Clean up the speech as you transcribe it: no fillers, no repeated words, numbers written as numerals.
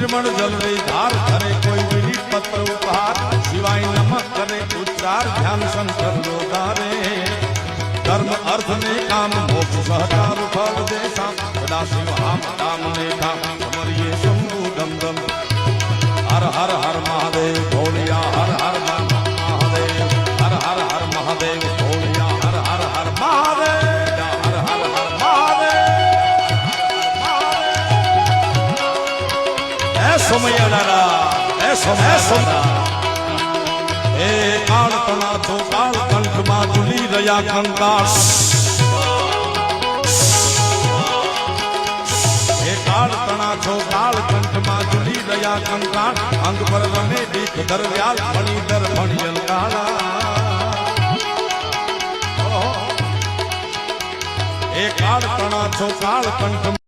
નિર્મળ જલની ધાર કરે કોઈ વિધિ પત્ર ઉપહાર શિવાય નમઃ કરે ઉચ્ચાર ધ્યાન શંકર લોધારે ધર્મ અર્થ ને કામ મોક્ષ સહકાર ફળ દેશા સદા શિવ આમ નામ ને ઠામ અમરિયે શંભુ દમ દમ હર હર હર મહાદેવ ભોળિયા હર હર મહાદેવ હર હર હર મહાદેવ ભોળિયા હર હર હર મહાદેવ હર હર હર મહાદેવ એ સોમૈયા દાદા એ સોમૈયા એ કાળ તણા તો કાળ કંઠમાં ઝૂલી રહ્યા કંકાળ એ કાળ તણા છો કાળ કંઠમાં ઝૂલી રહ્યા કંકાળ અંગ પર રમે દીખ દરવ્યાલ ફણી દર ફણિયલ કાળા એ કાળ તણા છો કાળ કંઠ